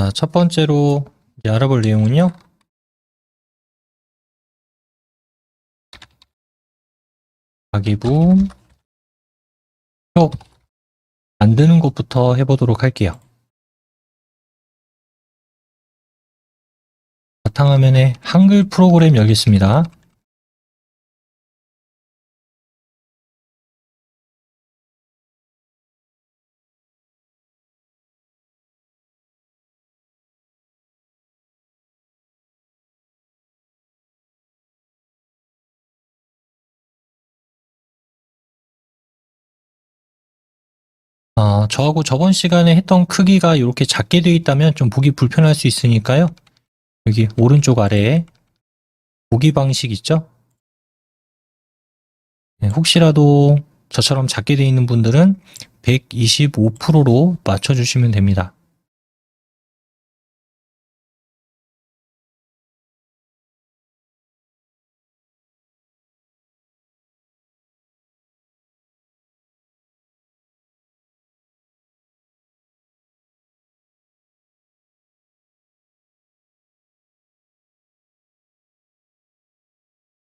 자, 첫 번째로 이제 알아볼 내용은요. 가계부 표 만드는 것부터 해보도록 할게요. 바탕화면에 한글 프로그램 열겠습니다. 저하고 저번 시간에 했던 크기가 이렇게 작게 되어 있다면 좀 보기 불편할 수 있으니까요. 여기 오른쪽 아래에 보기 방식 있죠? 네, 혹시라도 저처럼 작게 되어 있는 분들은 125%로 맞춰주시면 됩니다.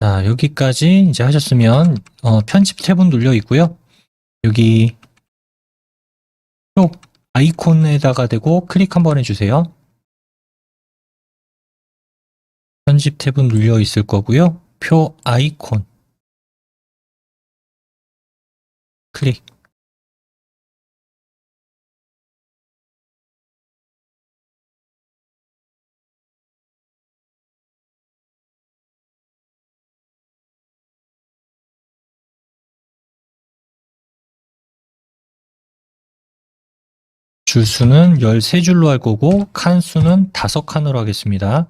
자, 여기까지 이제 하셨으면 편집 탭은 눌려 있고요. 여기 표 아이콘에다가 대고 클릭 한번 해주세요. 편집 탭은 눌려 있을 거고요. 표 아이콘 클릭. 줄수는 13줄로 할 거고 칸수는 5칸으로 하겠습니다.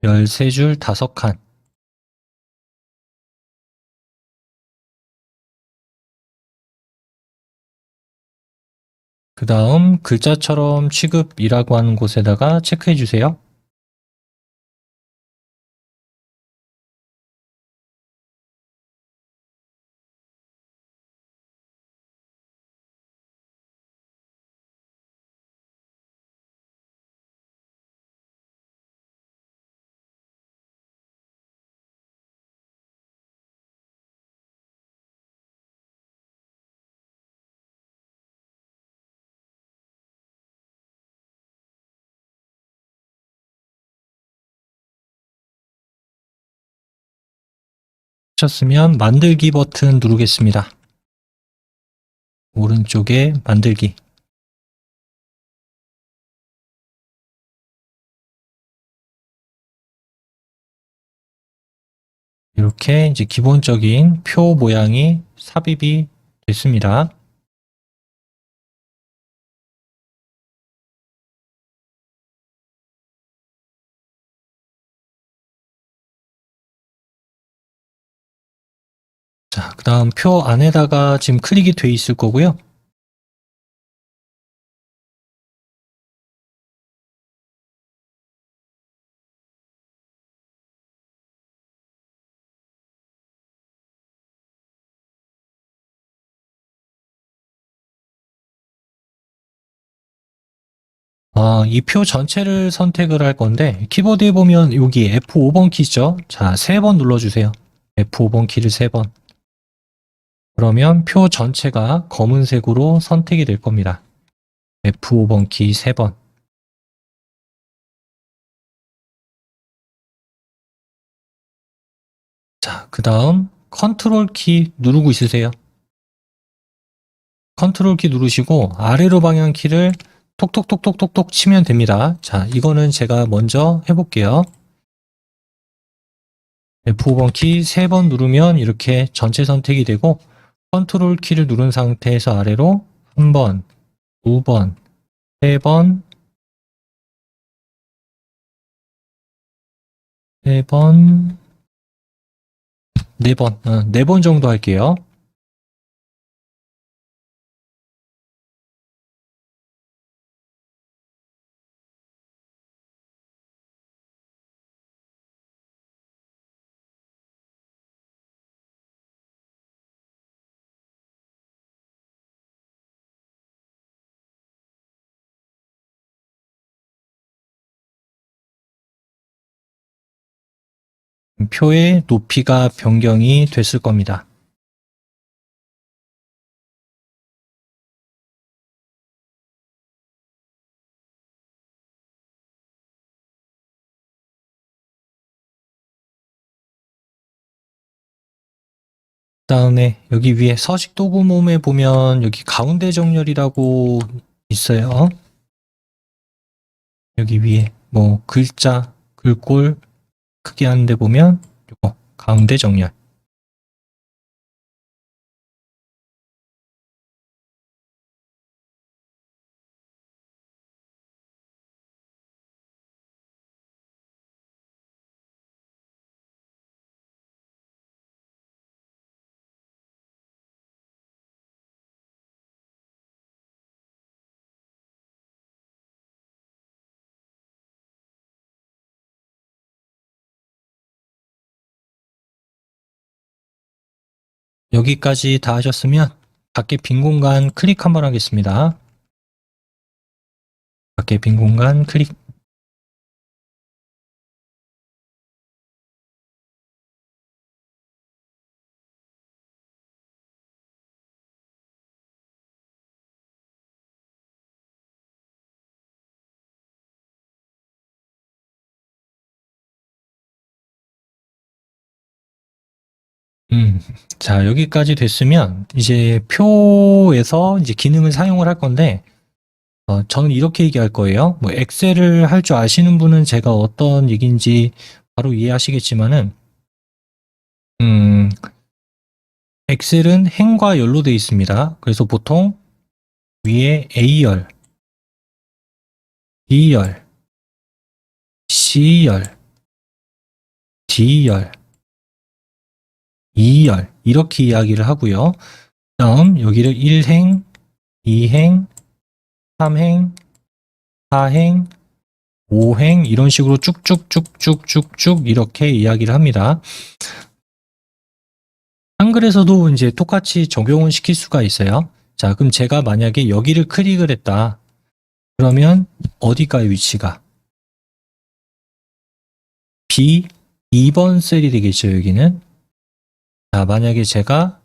13줄 5칸. 그 다음 글자처럼 취급이라고 하는 곳에다가 체크해 주세요. 하셨으면 만들기 버튼 누르겠습니다. 오른쪽에 만들기. 이렇게 이제 기본적인 표 모양이 삽입이 됐습니다. 자, 그 다음 표 안에다가 지금 클릭이 돼 있을 거고요. 이 표 전체를 선택을 할 건데 키보드에 보면 여기 F5번 키죠. 자, 3번 눌러주세요. F5번 키를 3번. 그러면 표 전체가 검은색으로 선택이 될 겁니다. F5번 키 3번. 자, 그 다음 컨트롤 키 누르고 있으세요. 컨트롤 키 누르시고 아래로 방향 키를 톡톡톡톡톡톡 치면 됩니다. 자, 이거는 제가 먼저 해볼게요. F5번 키 3번 누르면 이렇게 전체 선택이 되고 컨트롤 키를 누른 상태에서 아래로 1번, 2번, 3번, 3번, 4번, 4번 정도 할게요. 표의 높이가 변경이 됐을 겁니다. 그다음에 여기 위에 서식 도구몸에 보면 여기 가운데 정렬이라고 있어요. 여기 위에 뭐 글자, 글꼴 크게 하는데 보면 요거 가운데 정렬. 여기까지 다 하셨으면 밖에 빈 공간 클릭 한번 하겠습니다. 밖에 빈 공간 클릭. 자, 여기까지 됐으면 이제 표에서 이제 기능을 사용을 할 건데, 저는 이렇게 얘기할 거예요. 뭐 엑셀을 할 줄 아시는 분은 제가 어떤 얘기인지 바로 이해하시겠지만은, 엑셀은 행과 열로 되어 있습니다. 그래서 보통 위에 A열, B열, C열, D열, E열 이렇게 이야기를 하고요. 다음 여기를 1행, 2행, 3행, 4행, 5행 이런 식으로 쭉쭉쭉쭉쭉쭉 이렇게 이야기를 합니다. 한글에서도 이제 똑같이 적용을 시킬 수가 있어요. 자, 그럼 제가 만약에 여기를 클릭을 했다. 그러면 어디가요, 위치가? B 2번 셀이 되겠죠, 여기는. 자, 만약에 제가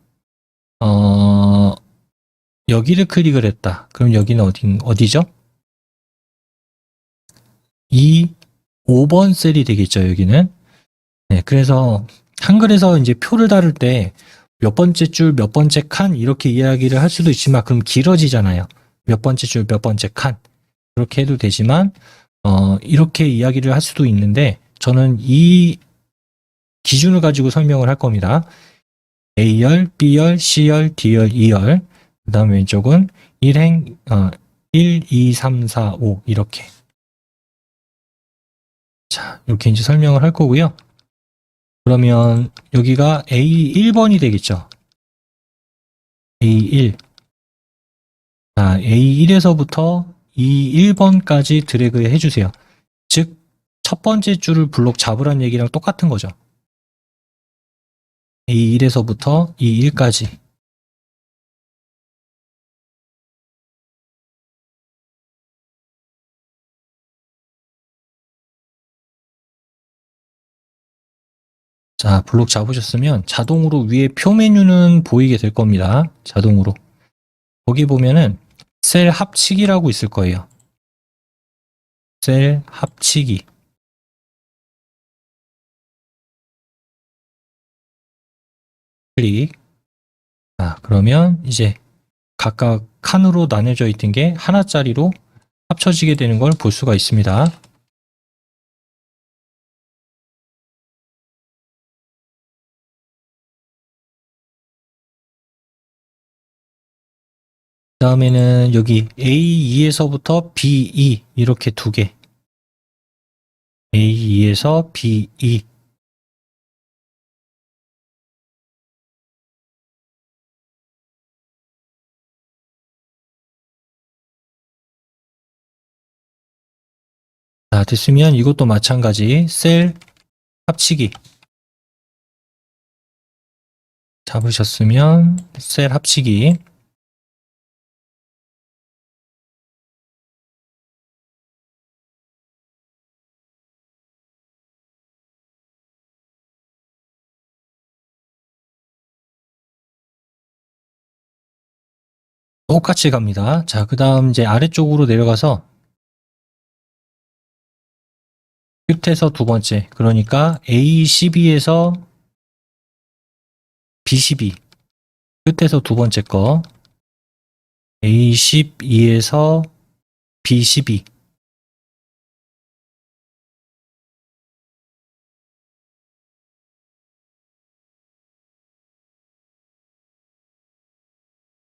여기를 클릭을 했다. 그럼 여기는 어디죠? 5번 셀이 되겠죠, 여기는. 네, 그래서 한글에서 이제 표를 다룰 때 몇 번째 줄, 몇 번째 칸 이렇게 이야기를 할 수도 있지만 그럼 길어지잖아요. 몇 번째 줄, 몇 번째 칸 그렇게 해도 되지만 이렇게 이야기를 할 수도 있는데 저는 이 기준을 가지고 설명을 할 겁니다. A열, B열, C열, D열, E열 그 다음에 왼쪽은 1행 1, 2, 3, 4, 5 이렇게 자 이렇게 이제 설명을 할 거고요. 그러면 여기가 A1번이 되겠죠. A1. 자, A1에서부터 E1번까지 드래그 해주세요. 즉, 첫 번째 줄을 블록 잡으란 얘기랑 똑같은 거죠. A1에서부터 E1까지. 자, 블록 잡으셨으면 자동으로 위에 표 메뉴는 보이게 될 겁니다. 자동으로. 거기 보면은 셀 합치기라고 있을 거예요. 셀 합치기. 클릭. 자, 그러면 이제 각각 칸으로 나뉘어져 있던 게 하나짜리로 합쳐지게 되는 걸 볼 수가 있습니다. 다음에는 여기 A2에서부터 B2 이렇게 두 개. A2에서 B2. 자, 됐으면 이것도 마찬가지 셀 합치기. 잡으셨으면 셀 합치기. 똑같이 갑니다. 자, 그 다음 이제 아래쪽으로 내려가서 끝에서 두 번째, 그러니까 A12에서 B12, 끝에서 두 번째 거, A12에서 B12.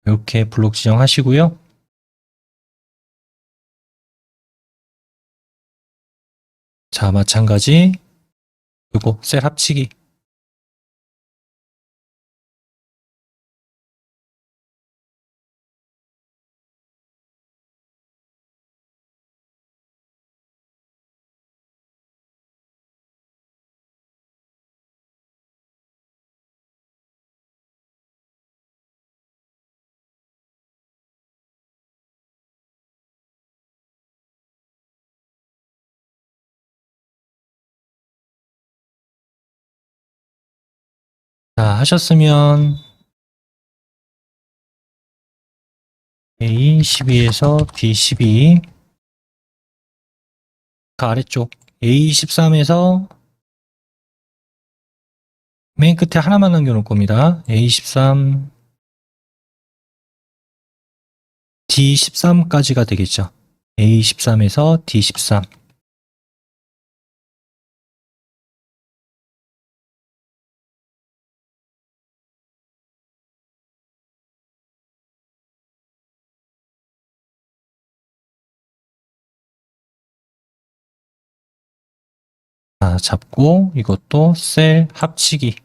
이렇게 블록 지정하시고요. 자, 마찬가지 요거 셀 합치기. 자, 하셨으면 A12에서 B12, 그 아래쪽 A13에서 맨 끝에 하나만 남겨놓을 겁니다. A13, D13까지가 되겠죠. A13에서 D13. 자, 잡고 이것도 셀 합치기.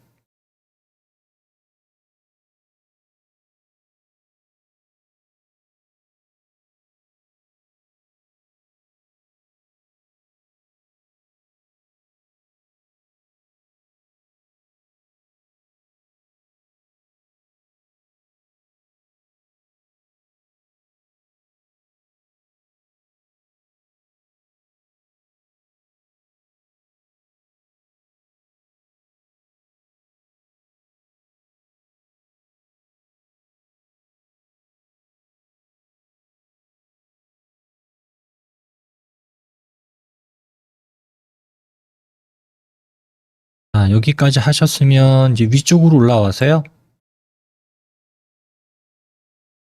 자, 여기까지 하셨으면 이제 위쪽으로 올라와서요.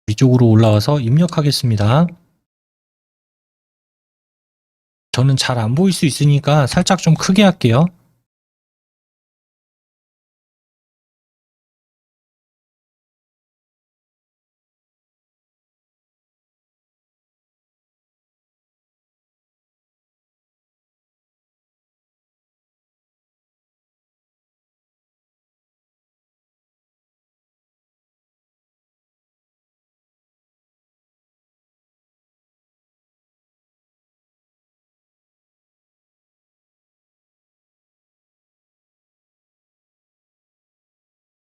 위쪽으로 올라와서 입력하겠습니다. 저는 잘 안 보일 수 있으니까 살짝 좀 크게 할게요.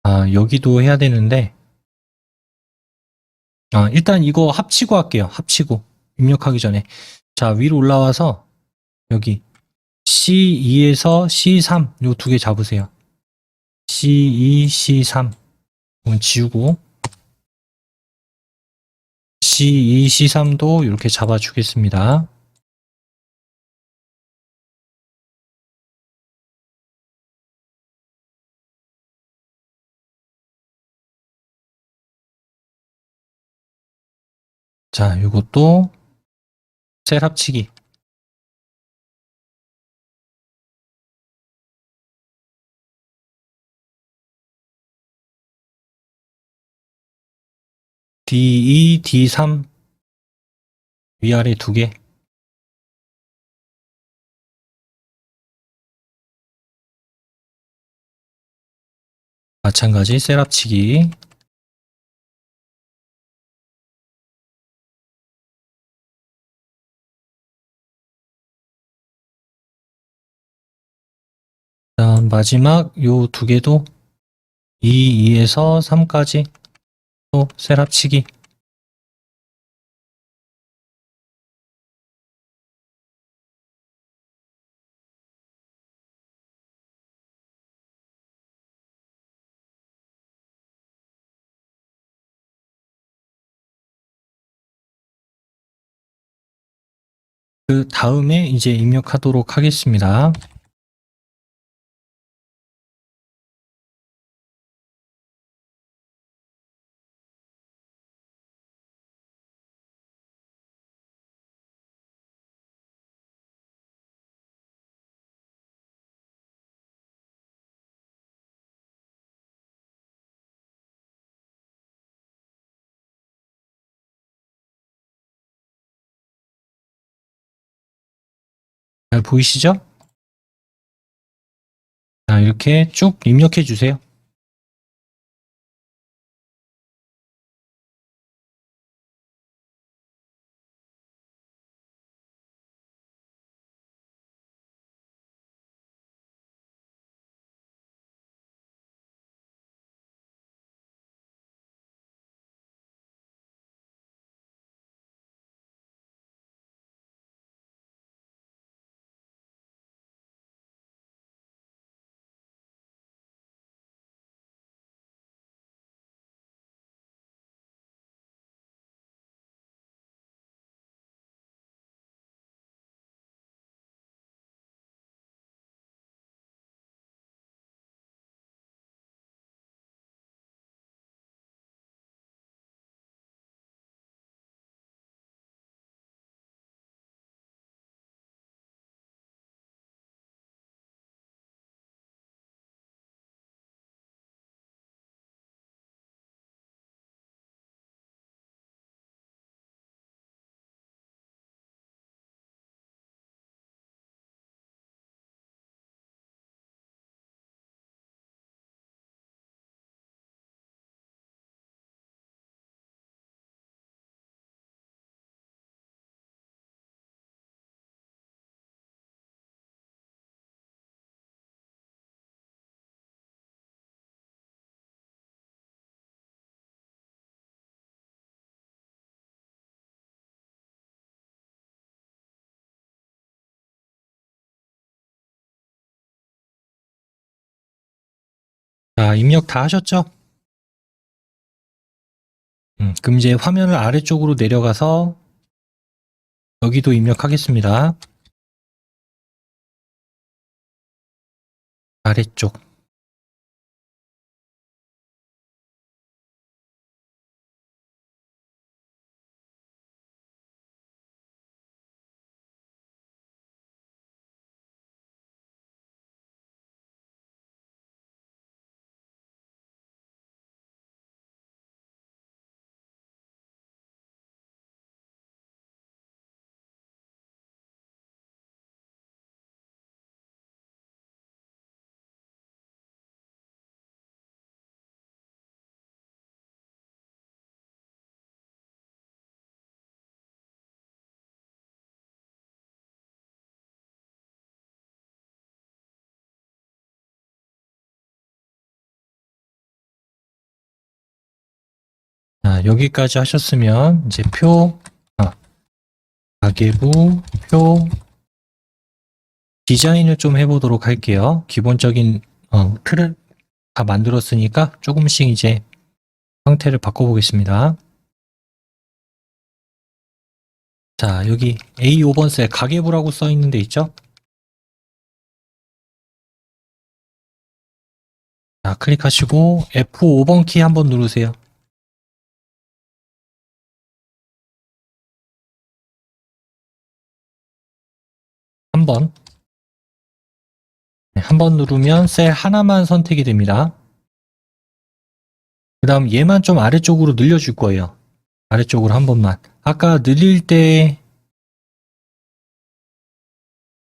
아, 여기도 해야 되는데, 일단 이거 합치고 할게요. 합치고. 입력하기 전에. 자, 위로 올라와서 여기 C2에서 C3 요 두 개 잡으세요. C2, C3. 이건 지우고 C2, C3도 이렇게 잡아주겠습니다. 자, 이것도 셀 합치기. D2, D3 위아래 두 개. 마찬가지 셀 합치기. 다음 마지막 요 두 개도 2, 2에서 3까지 또 셀 합치기. 그 다음에 이제 입력하도록 하겠습니다. 잘 보이시죠? 자, 이렇게 쭉 입력해 주세요. 자, 입력 다 하셨죠? 그럼 이제 화면을 아래쪽으로 내려가서 여기도 입력하겠습니다. 아래쪽. 자, 여기까지 하셨으면 이제 가계부 표 디자인을 좀 해보도록 할게요. 기본적인 틀을 다 만들었으니까 조금씩 이제 형태를 바꿔보겠습니다. 자, 여기 A5번 셀 가계부라고 써 있는 데 있죠? 자, 클릭하시고 F5번 키 한번 누르세요. 한번 한 번 누르면 셀 하나만 선택이 됩니다. 그 다음 얘만 좀 아래쪽으로 늘려줄 거예요. 아래쪽으로 한 번만. 아까 늘릴 때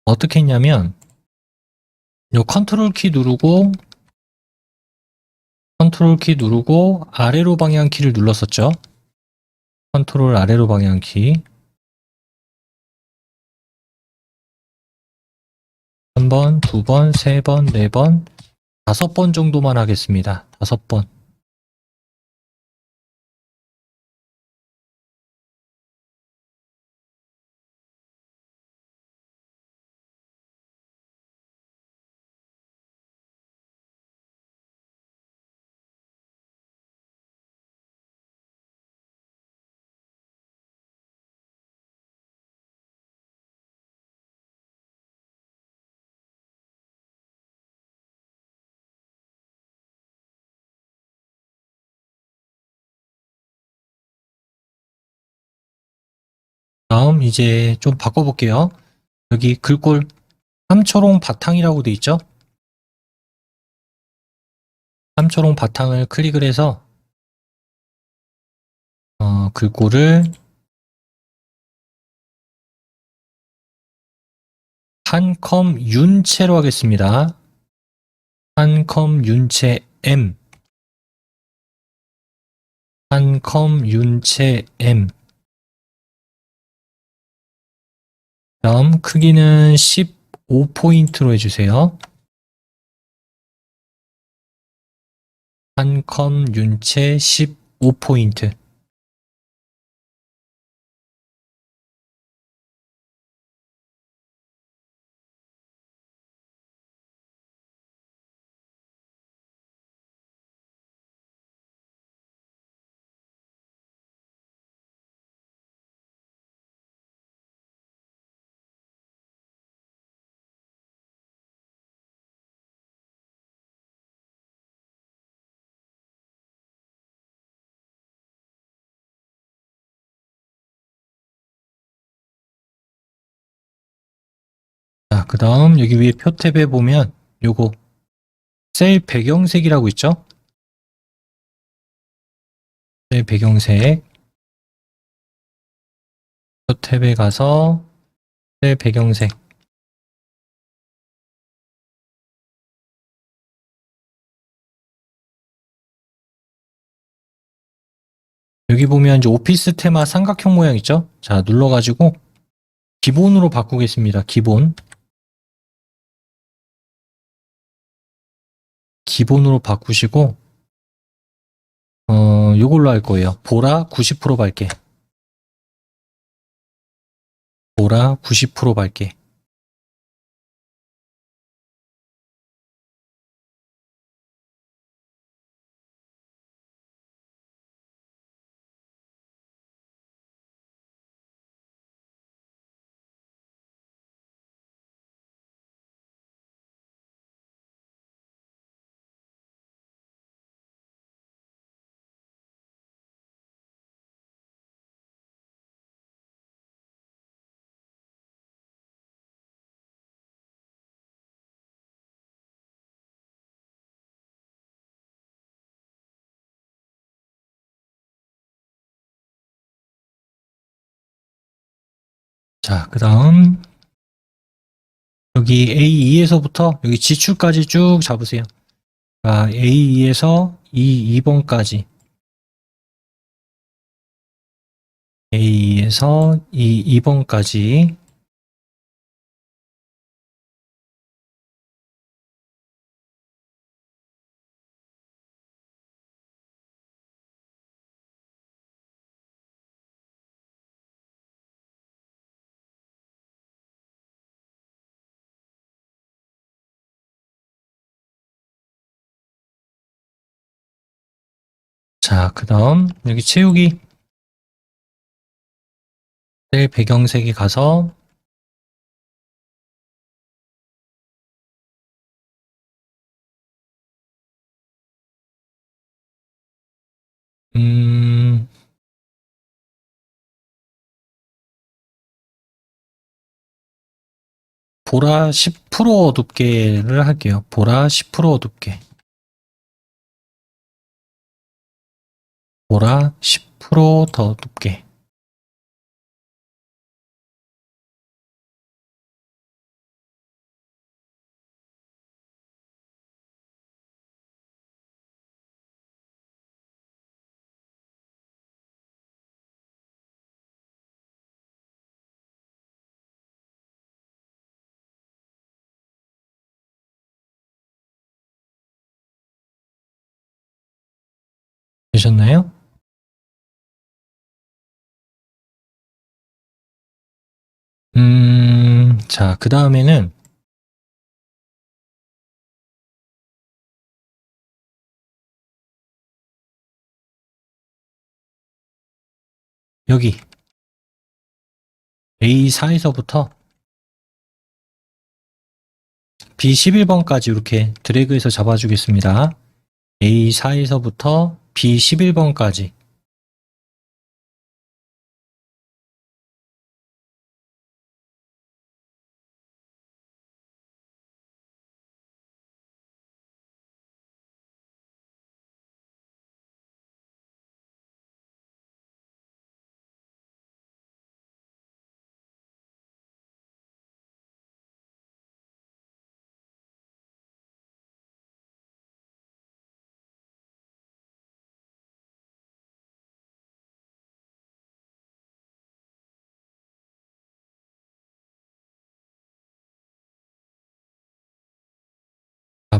어떻게 했냐면 요 컨트롤 키 누르고 아래로 방향 키를 눌렀었죠. 컨트롤 아래로 방향 키. 한 번, 두 번, 세 번, 네 번, 5번 정도만 하겠습니다. 5번. 다음 이제 좀 바꿔볼게요. 여기 글꼴 삼초롱 바탕이라고 돼 있죠? 삼초롱 바탕을 클릭을 해서 글꼴을 한컴 윤채로 하겠습니다. 한컴 윤채 M, 한컴 윤채 M. 다음 크기는 15포인트로 해주세요. 한컴 윤채 15포인트. 자, 그 다음 여기 위에 표 탭에 보면 요거 셀 배경색이라고 있죠? 셀 배경색. 표 탭에 가서 셀 배경색. 여기 보면 이제 오피스 테마 삼각형 모양 있죠? 자, 눌러가지고 기본으로 바꾸겠습니다. 기본. 기본으로 바꾸시고, 요걸로 할 거예요. 보라 90% 밝게. 보라 90% 밝게. 자, 그 다음 여기 A2에서부터 여기 지출까지 쭉 잡으세요. 자, A2에서 E2번까지. A2에서 E2번까지. 자, 그 다음 여기 채우기 셀 배경색에 가서 음, 보라 10% 어둡게를 할게요. 보라 10% 어둡게. 보라 10%더 어둡게. 되셨나요? 자, 그 다음에는 여기 A4에서부터 B11번까지 이렇게 드래그해서 잡아주겠습니다. A4에서부터 B11번까지.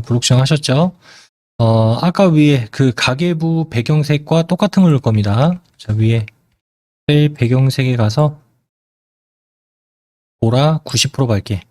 블록 지정하셨죠? 아까 위에 그 가계부 배경색과 똑같은 걸 넣을 겁니다. 자, 위에 셀 배경색에 가서 보라 90% 밝게.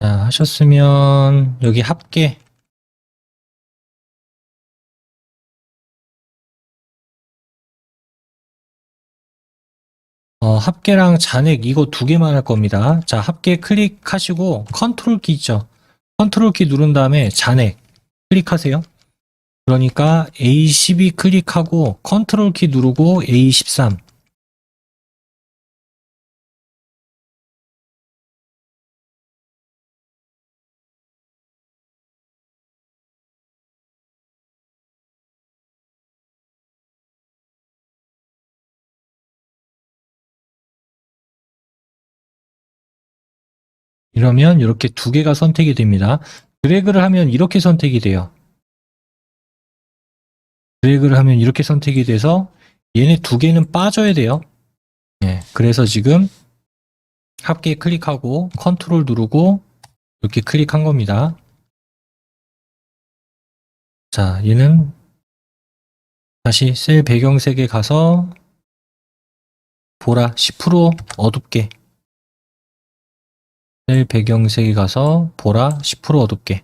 자, 하셨으면 여기 합계 합계랑 잔액 이거 두 개만 할 겁니다. 자, 합계 클릭하시고 컨트롤 키 있죠? 컨트롤 키 누른 다음에 잔액 클릭하세요. 그러니까 A12 클릭하고 컨트롤 키 누르고 A13. 이러면 이렇게 두 개가 선택이 됩니다. 드래그를 하면 이렇게 선택이 돼요. 드래그를 하면 이렇게 선택이 돼서 얘네 두 개는 빠져야 돼요. 예, 그래서 지금 합계 클릭하고 컨트롤 누르고 이렇게 클릭한 겁니다. 자, 얘는 다시 셀 배경색에 가서 보라 10% 어둡게. 셀 배경색에 가서 보라 10% 어둡게.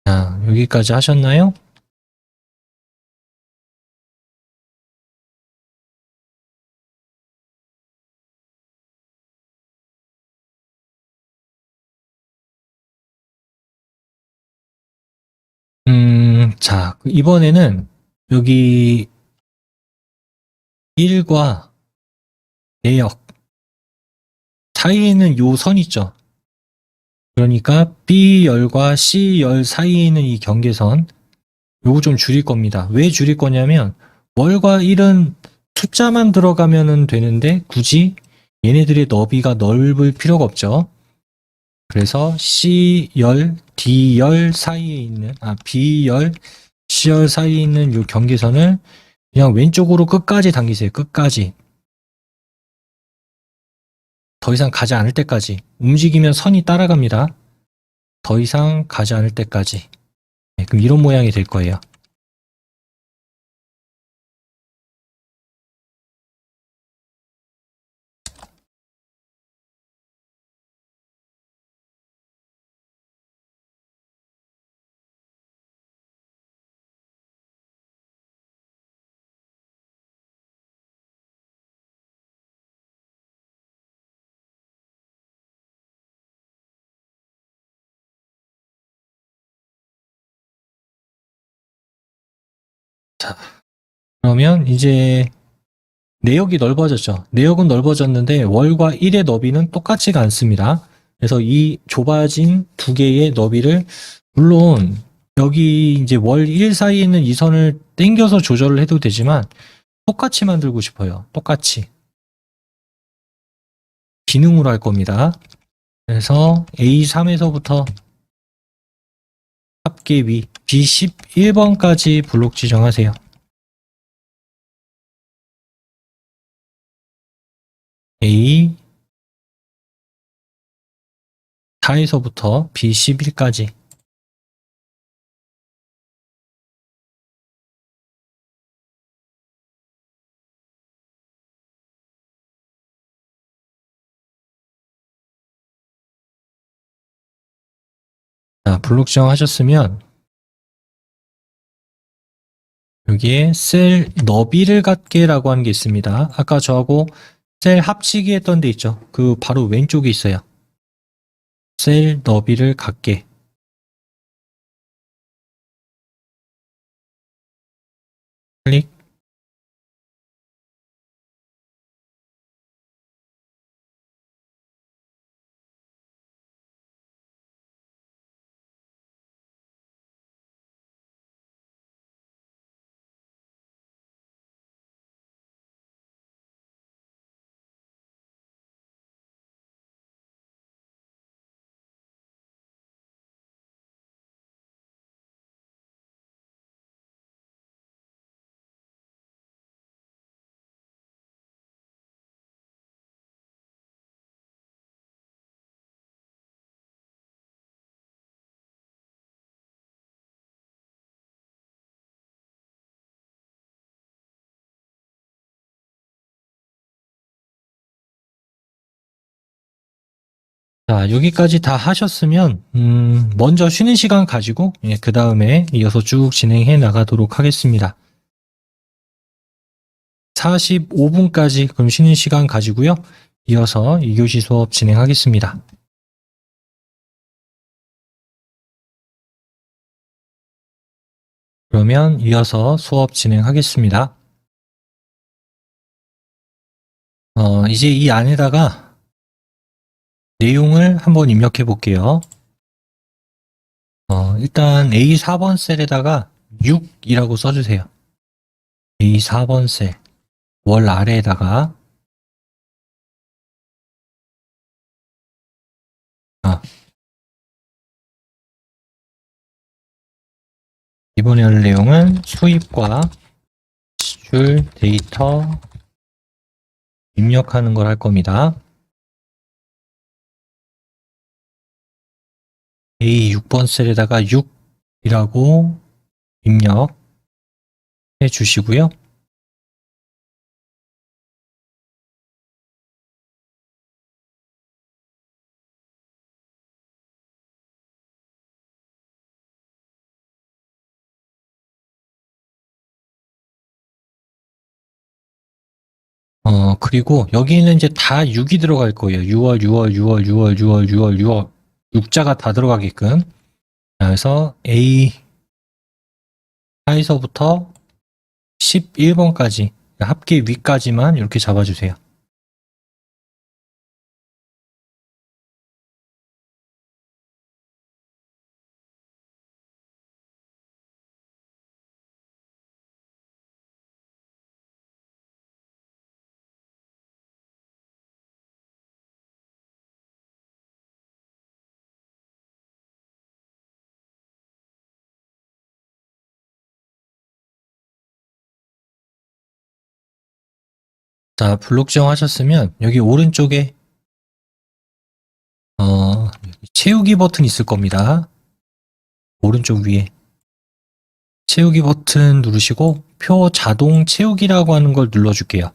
자, 여기까지 하셨나요? 자, 이번에는 여기 1과 내역 사이에 있는 요 선 있죠? 그러니까 B열과 C열 사이에 있는 이 경계선 요거 좀 줄일 겁니다. 왜 줄일 거냐면 월과 1은 숫자만 들어가면은 되는데 굳이 얘네들의 너비가 넓을 필요가 없죠. 그래서 C열, D열 사이에 있는 B열, C열 사이에 있는 요 경계선을 그냥 왼쪽으로 끝까지 당기세요. 끝까지. 더 이상 가지 않을 때까지. 움직이면 선이 따라갑니다. 더 이상 가지 않을 때까지. 네, 그럼 이런 모양이 될 거예요. 자, 그러면 이제 내역이 넓어졌죠. 내역은 넓어졌는데 월과 1의 너비는 똑같지가 않습니다. 그래서 이 좁아진 두 개의 너비를 물론 여기 이제 월 1 사이에 있는 이 선을 당겨서 조절을 해도 되지만 똑같이 만들고 싶어요. 똑같이. 기능으로 할 겁니다. 그래서 A3에서부터 합계 위 B11번까지 블록 지정하세요. A4에서부터 B11까지 자, 블록 지정하셨으면 여기에 셀 너비를 갖게라고 하는 게 있습니다. 아까 저하고 셀 합치기 했던 데 있죠. 그 바로 왼쪽에 있어요. 셀 너비를 갖게. 클릭. 자, 여기까지 다 하셨으면 먼저 쉬는 시간 가지고 그 다음에 이어서 쭉 진행해 나가도록 하겠습니다. 45분까지 그럼 쉬는 시간 가지고요. 이어서 2교시 수업 진행하겠습니다. 그러면 이어서 수업 진행하겠습니다. 이제 이 안에다가 내용을 한번 입력해 볼게요. 일단 A4번 셀에다가 6이라고 써주세요. A4번 셀. 월 아래에다가 이번에 할 내용은 수입과 지출 데이터 입력하는 걸 할 겁니다. A6번 셀에다가 6이라고 입력해 주시고요. 그리고 여기는 이제 다 6이 들어갈 거예요. 6월, 6월, 6월, 6월, 6월, 6월, 6월. 6자가 다 들어가게끔. 그래서 A4에서부터 11번까지 합계 위까지만 이렇게 잡아주세요. 자, 블록 지정하셨으면 여기 오른쪽에 채우기 버튼 있을 겁니다. 오른쪽 위에 채우기 버튼 누르시고 표 자동 채우기라고 하는 걸 눌러줄게요.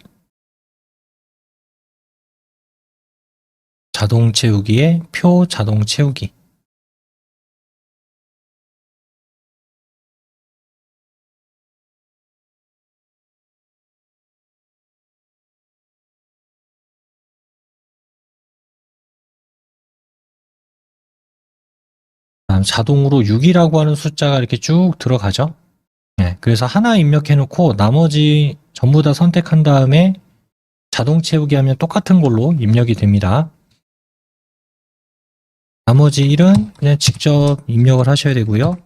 자동 채우기에 표 자동 채우기. 다음 자동으로 6이라고 하는 숫자가 이렇게 쭉 들어가죠. 네, 그래서 하나 입력해 놓고 나머지 전부 다 선택한 다음에 자동 채우기 하면 똑같은 걸로 입력이 됩니다. 나머지 1은 그냥 직접 입력을 하셔야 되고요.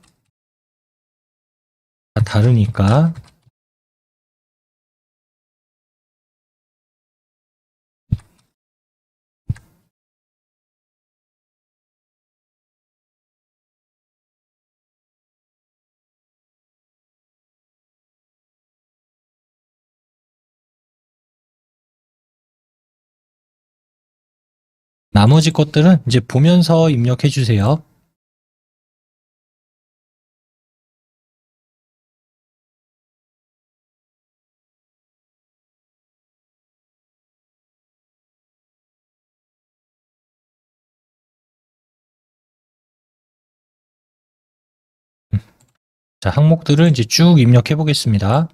다 다르니까. 나머지 것들은 이제 보면서 입력해 주세요. 자, 항목들을 이제 쭉 입력해 보겠습니다.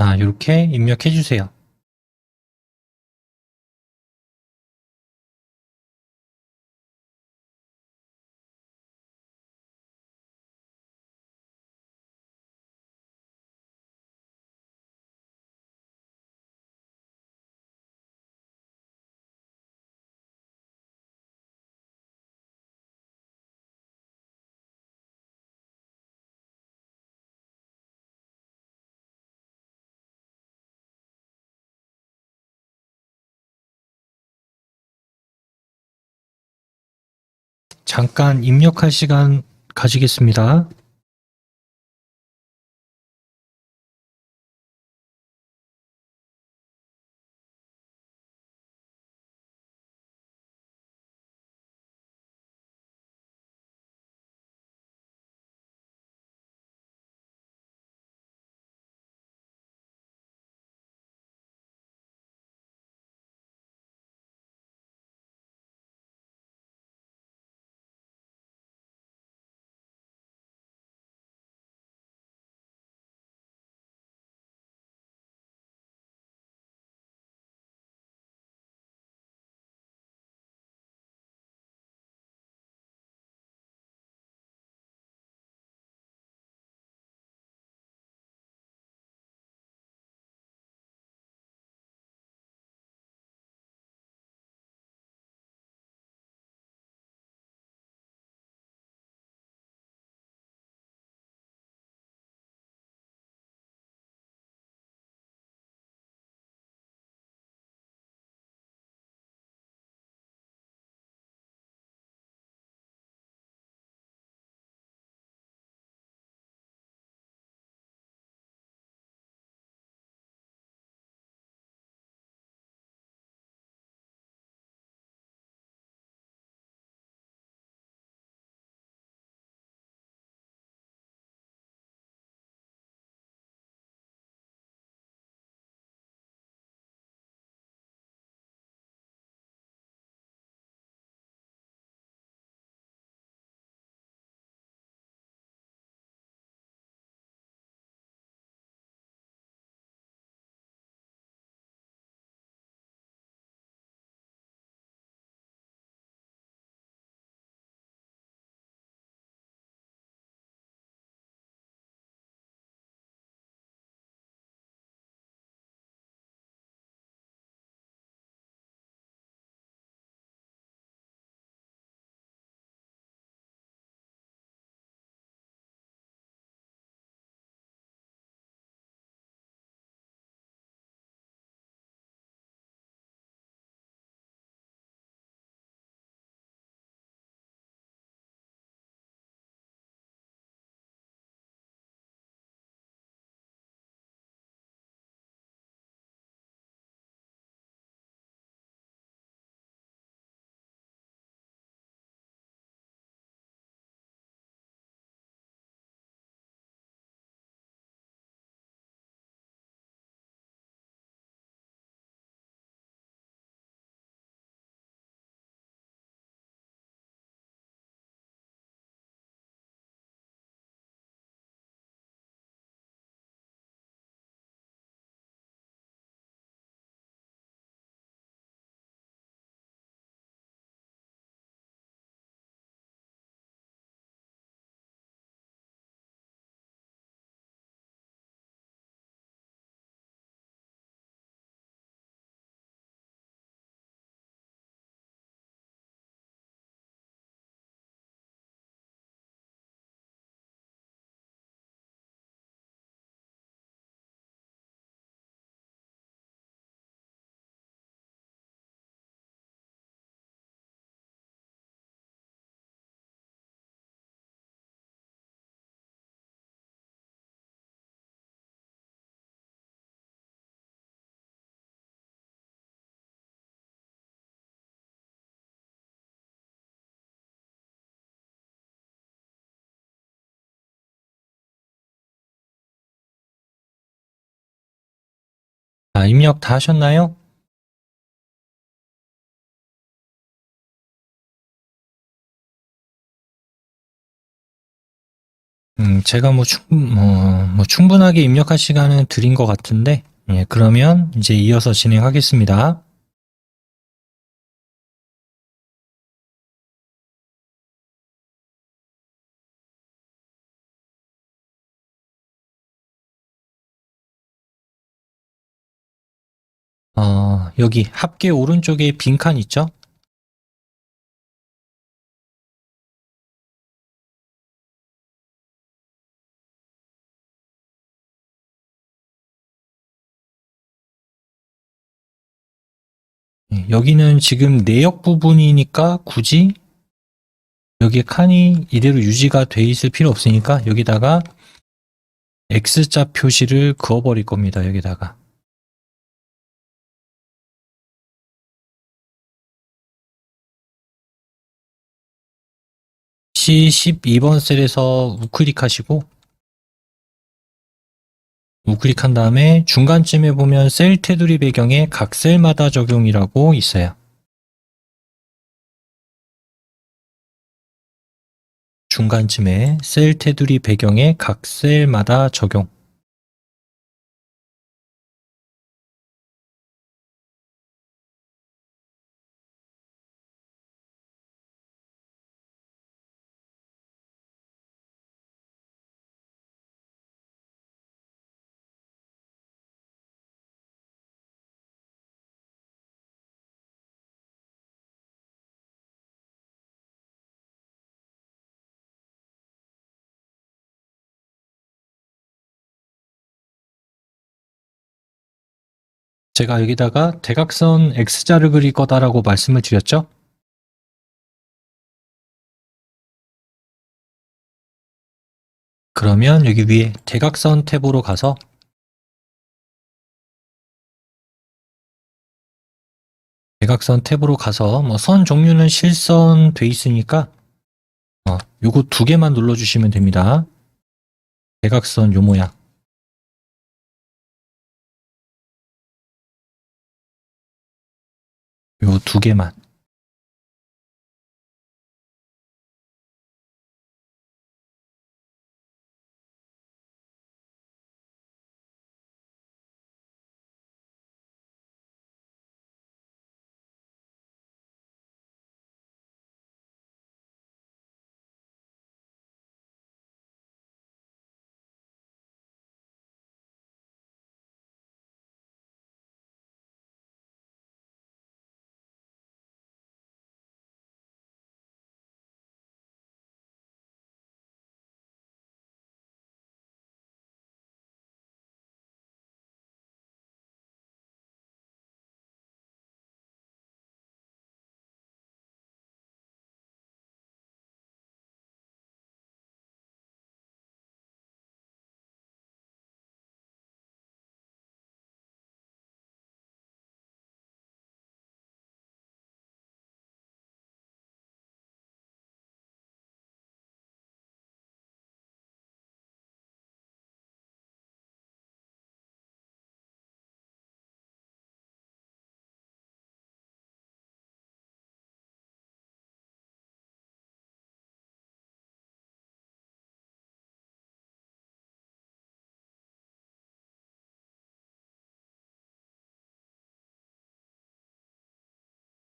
자, 이렇게 입력해 주세요. 잠깐 입력할 시간 가지겠습니다. 자, 입력 다 하셨나요? 제가 충분하게 입력할 시간은 드린 것 같은데, 예, 그러면 이제 이어서 진행하겠습니다. 여기 합계 오른쪽에 빈칸 있죠? 예, 여기는 지금 내역 부분이니까 굳이 여기에 칸이 이대로 유지가 돼 있을 필요 없으니까 여기다가 X자 표시를 그어버릴 겁니다. 여기다가. C12번 셀에서 우클릭하시고 우클릭한 다음에 중간쯤에 보면 셀 테두리 배경에 각 셀마다 적용이라고 있어요. 중간쯤에 셀 테두리 배경에 각 셀마다 적용. 제가 여기다가 대각선 X자를 그릴 거다라고 말씀을 드렸죠? 그러면 여기 위에 대각선 탭으로 가서 선 종류는 실선 돼 있으니까 요거 두 개만 눌러주시면 됩니다. 대각선 요 모양. 요 두 개만.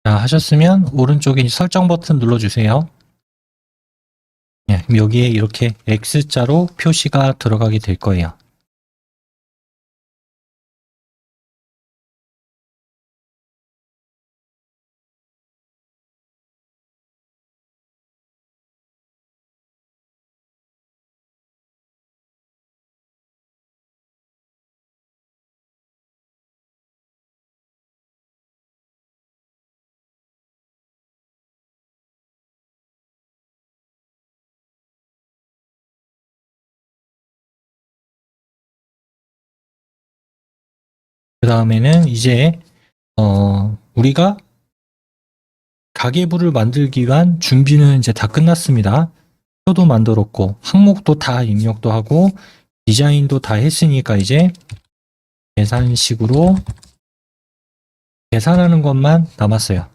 자, 하셨으면 오른쪽에 설정 버튼 눌러주세요. 예, 그럼 여기에 이렇게 X자로 표시가 들어가게 될 거예요. 그 다음에는 이제 우리가 가계부를 만들기 위한 준비는 이제 다 끝났습니다. 표도 만들었고 항목도 다 입력도 하고 디자인도 다 했으니까 이제 계산식으로 계산하는 것만 남았어요.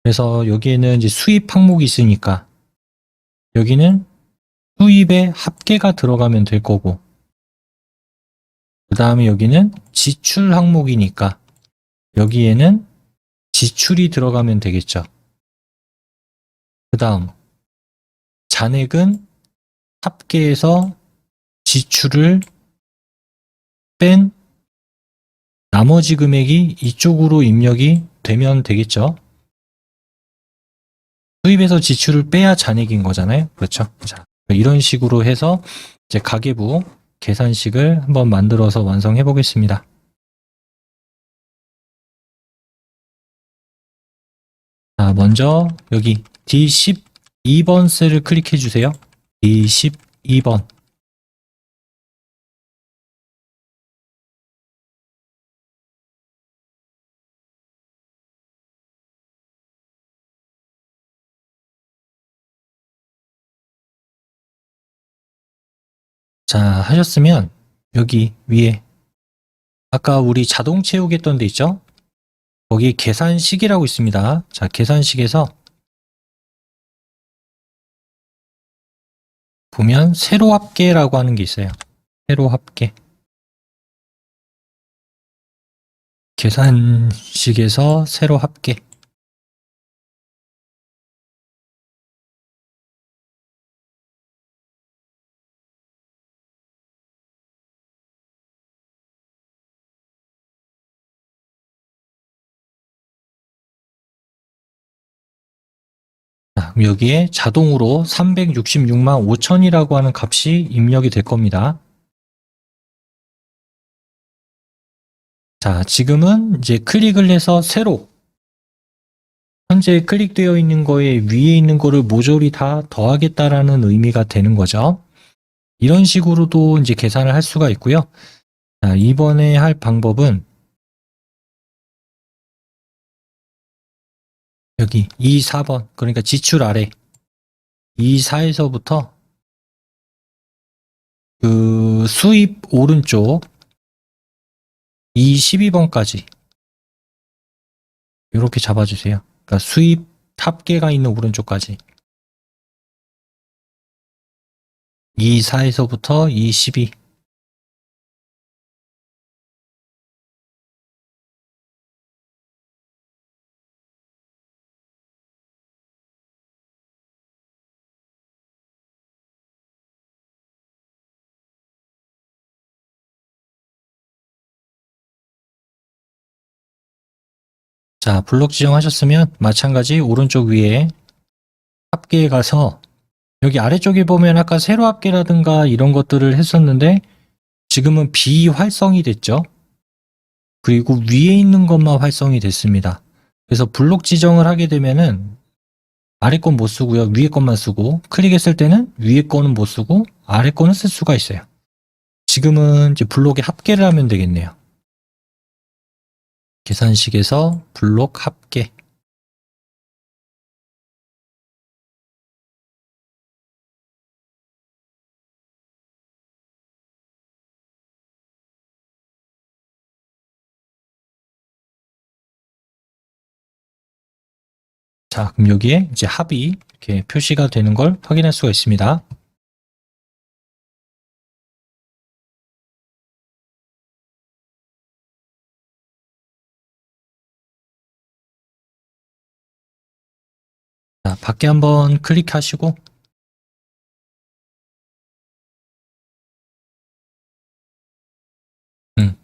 그래서 여기에는 이제 수입 항목이 있으니까 여기는 수입의 합계가 들어가면 될 거고, 그 다음에 여기는 지출 항목이니까 여기에는 지출이 들어가면 되겠죠. 그 다음 잔액은 합계에서 지출을 뺀 나머지 금액이 이쪽으로 입력이 되면 되겠죠. 수입에서 지출을 빼야 잔액인 거잖아요. 그렇죠? 자, 이런 식으로 해서 이제 가계부 계산식을 한번 만들어서 완성해 보겠습니다. 자, 먼저 여기 D12번 셀을 클릭해 주세요. D12번. 자, 하셨으면 여기 위에 아까 우리 자동 채우겠던 데 있죠? 거기 계산식이라고 있습니다. 자, 계산식에서 보면 세로 합계라고 하는 게 있어요. 세로 합계. 계산식에서 세로 합계. 자, 그럼 여기에 자동으로 366만 5천이라고 하는 값이 입력이 될 겁니다. 자, 지금은 이제 클릭을 해서 세로, 현재 클릭되어 있는 거에 위에 있는 거를 모조리 다 더하겠다라는 의미가 되는 거죠. 이런 식으로도 이제 계산을 할 수가 있고요. 자, 이번에 할 방법은 여기 2, 4번, 그러니까 지출 아래 2, 4에서부터 그 수입 오른쪽 2, 12번까지 이렇게 잡아주세요. 그러니까 수입 합계가 있는 오른쪽까지 2, 4에서부터 2, 12. 자, 블록 지정하셨으면 마찬가지 오른쪽 위에 합계에 가서 여기 아래쪽에 보면 아까 세로 합계라든가 이런 것들을 했었는데 지금은 비활성이 됐죠. 그리고 위에 있는 것만 활성이 됐습니다. 그래서 블록 지정을 하게 되면은 아래 건 못 쓰고요. 위에 것만 쓰고 클릭했을 때는 위에 거는 못 쓰고 아래 거는 쓸 수가 있어요. 지금은 이제 블록에 합계를 하면 되겠네요. 계산식에서 블록 합계. 자, 그럼 여기에 이제 합이 이렇게 표시가 되는 걸 확인할 수가 있습니다. 자, 밖에 한번 클릭하시고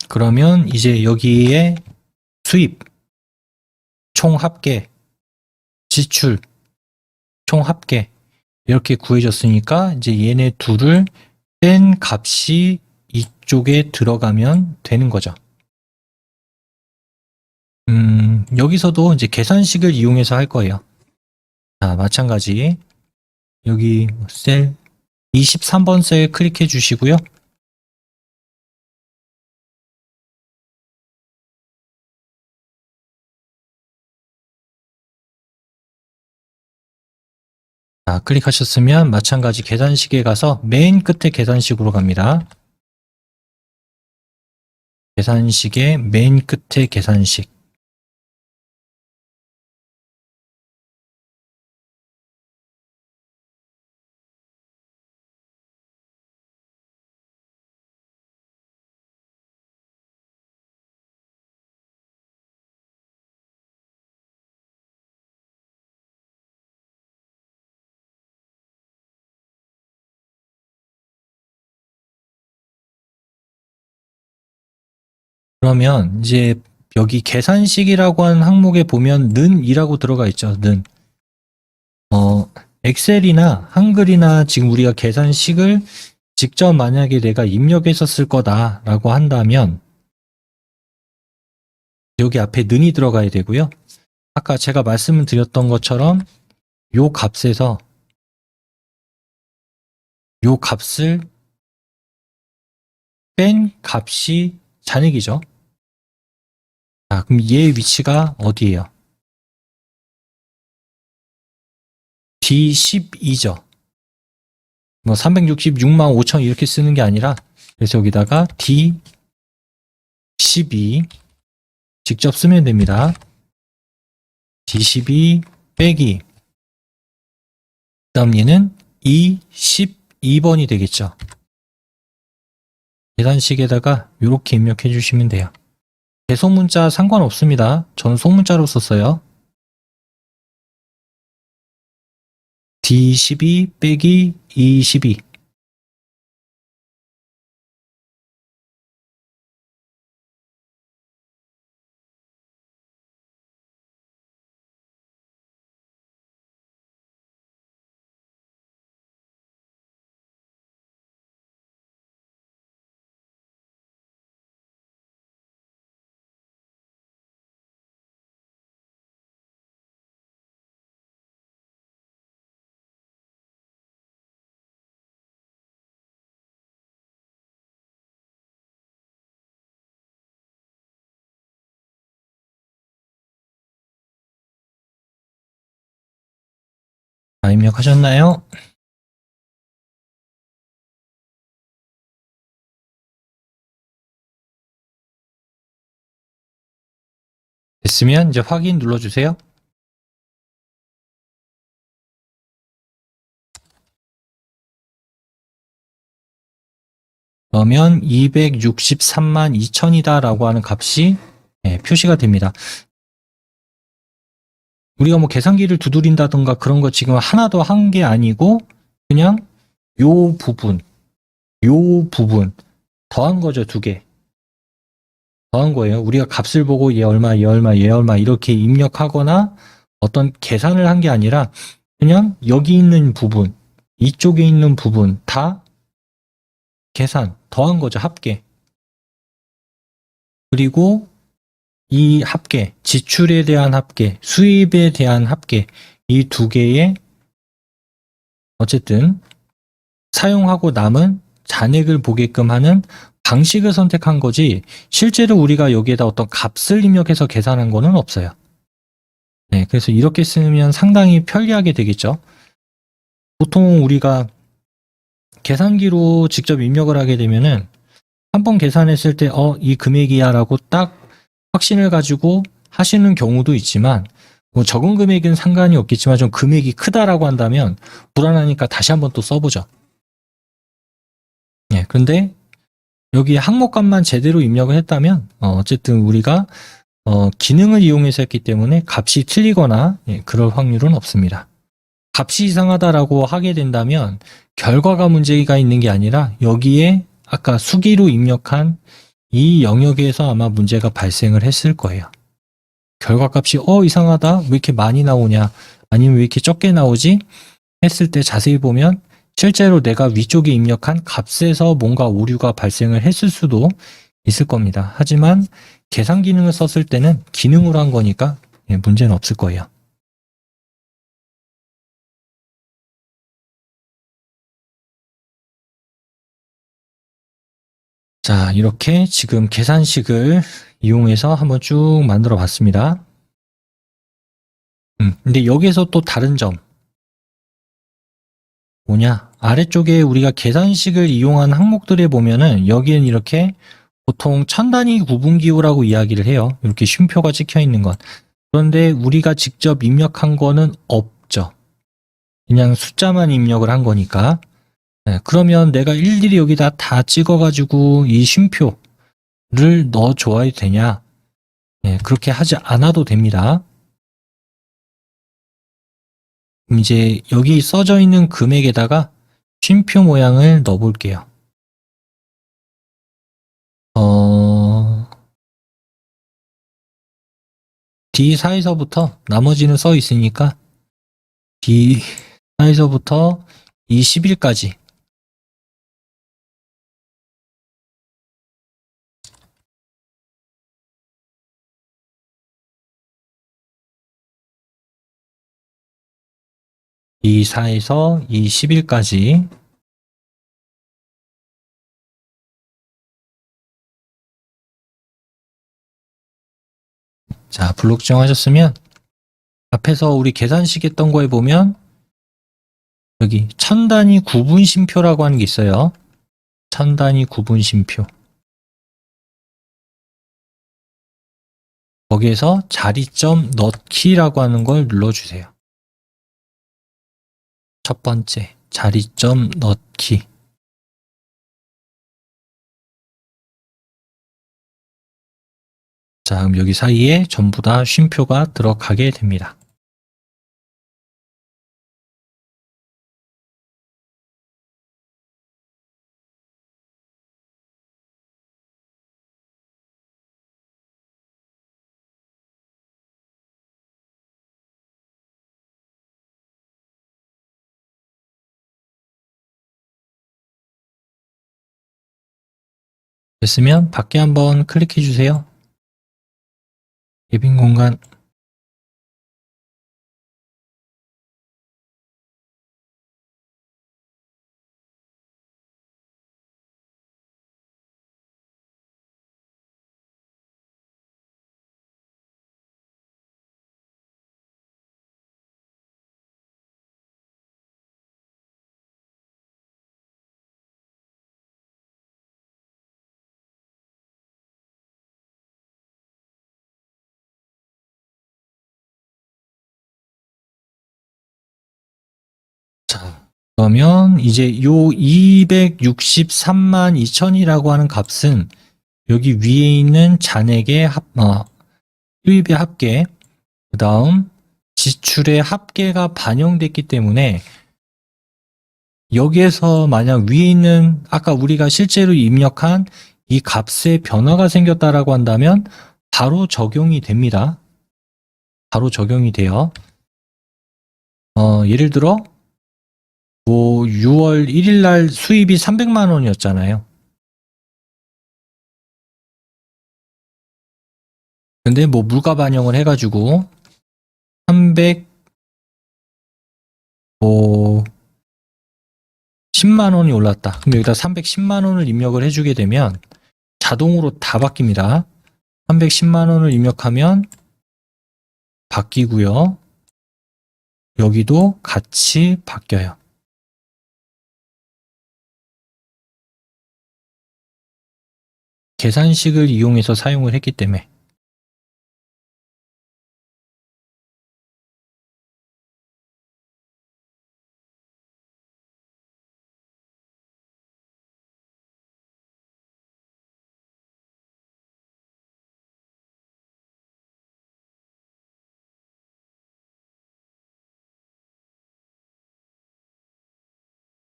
그러면 이제 여기에 수입, 총 합계, 지출, 총 합계 이렇게 구해졌으니까 이제 얘네 둘을 뺀 값이 이쪽에 들어가면 되는 거죠. 여기서도 이제 계산식을 이용해서 할 거예요. 자, 마찬가지 여기 셀 23번 셀 클릭해 주시고요. 자, 클릭하셨으면 마찬가지 계산식에 가서 맨 끝에 계산식으로 갑니다. 계산식의 맨 끝에 계산식. 그러면 이제 여기 계산식이라고 하는 항목에 보면 는이라고 들어가 있죠. 는. 엑셀이나 한글이나 지금 우리가 계산식을 직접 만약에 내가 입력해서 쓸 거다라고 한다면 여기 앞에 는이 들어가야 되고요. 아까 제가 말씀을 드렸던 것처럼 요 값에서 요 값을 뺀 값이 잔액이죠. 자, 그럼 얘의 위치가 어디예요? D12죠. 뭐 366만 5천 이렇게 쓰는 게 아니라 그래서 여기다가 D12 직접 쓰면 됩니다. D12 빼기 그다음 얘는 E12번이 되겠죠. 계산식에다가 이렇게 입력해 주시면 돼요. 대소문자 상관없습니다. 저는 소문자로 썼어요. D12 빼기 E12 다 입력하셨나요? 됐으면 이제 확인 눌러주세요. 그러면 263만 2천이다 라고 하는 값이 표시가 됩니다. 우리가 뭐 계산기를 두드린다던가 그런 거 지금 하나도 한 게 아니고 그냥 요 부분 더한 거죠. 2개 더한 거예요. 우리가 값을 보고 얘 얼마 얘 얼마 얘 얼마 이렇게 입력하거나 어떤 계산을 한 게 아니라 그냥 여기 있는 부분 이쪽에 있는 부분 다 계산 더한 거죠. 합계. 그리고 이 합계, 지출에 대한 합계, 수입에 대한 합계, 이 2개의 어쨌든 사용하고 남은 잔액을 보게끔 하는 방식을 선택한 거지 실제로 우리가 여기에다 어떤 값을 입력해서 계산한 거는 없어요. 네, 그래서 이렇게 쓰면 상당히 편리하게 되겠죠. 보통 우리가 계산기로 직접 입력을 하게 되면은 한번 계산했을 때 이 금액이야 라고 딱 확신을 가지고 하시는 경우도 있지만 뭐 적은 금액은 상관이 없겠지만 좀 금액이 크다라고 한다면 불안하니까 다시 한번 또 써보죠. 예, 그런데 여기 항목값만 제대로 입력을 했다면 어쨌든 우리가 기능을 이용해서 했기 때문에 값이 틀리거나 그럴 확률은 없습니다. 값이 이상하다라고 하게 된다면 결과가 문제가 있는 게 아니라 여기에 아까 수기로 입력한 이 영역에서 아마 문제가 발생을 했을 거예요. 결과값이 이상하다? 왜 이렇게 많이 나오냐? 아니면 왜 이렇게 적게 나오지? 했을 때 자세히 보면 실제로 내가 위쪽에 입력한 값에서 뭔가 오류가 발생을 했을 수도 있을 겁니다. 하지만 계산 기능을 썼을 때는 기능으로 한 거니까 문제는 없을 거예요. 자, 이렇게 지금 계산식을 이용해서 한번 쭉 만들어 봤습니다. 근데 여기에서 또 다른 점 뭐냐? 아래쪽에 우리가 계산식을 이용한 항목들에 보면은 여기엔 이렇게 보통 1000단위 구분기호라고 이야기를 해요. 이렇게 쉼표가 찍혀 있는 건. 그런데 우리가 직접 입력한 거는 없죠. 그냥 숫자만 입력을 한 거니까. 네, 그러면 내가 일일이 여기다 다 찍어가지고 이 쉼표를 넣어줘야 되냐? 네, 그렇게 하지 않아도 됩니다. 이제 여기 써져 있는 금액에다가 쉼표 모양을 넣어 볼게요. D4에서부터 나머지는 써 있으니까 D4에서부터 이 10일까지 D4에서 이 10일까지 자, 블록 정하셨으면 앞에서 우리 계산식 했던 거에 보면 여기 1000단위 구분 쉼표라고 하는 게 있어요. 1000단위 구분 쉼표. 거기에서 자리점 넣기라고 하는 걸 눌러주세요. 첫 번째, 자리점 넣기. 자, 그럼 여기 사이에 전부 다 쉼표가 들어가게 됩니다. 됐으면 밖에 한번 클릭해 주세요. 예빈 공간. 자, 그러면 이제 요 263만 2천이라고 하는 값은 여기 위에 있는 잔액의 수입의 합계, 그 다음 지출의 합계가 반영됐기 때문에 여기에서 만약 위에 있는 아까 우리가 실제로 입력한 이 값에 변화가 생겼다라고 한다면 바로 적용이 됩니다. 바로 적용이 돼요. 예를 들어 뭐 6월 1일 날 수입이 300만 원이었잖아요. 근데 뭐 물가 반영을 해가지고 300 뭐 10만 원이 올랐다. 그럼 여기다 310만 원을 입력을 해주게 되면 자동으로 다 바뀝니다. 310만 원을 입력하면 바뀌고요. 여기도 같이 바뀌어요. 계산식을 이용해서 사용을 했기 때문에.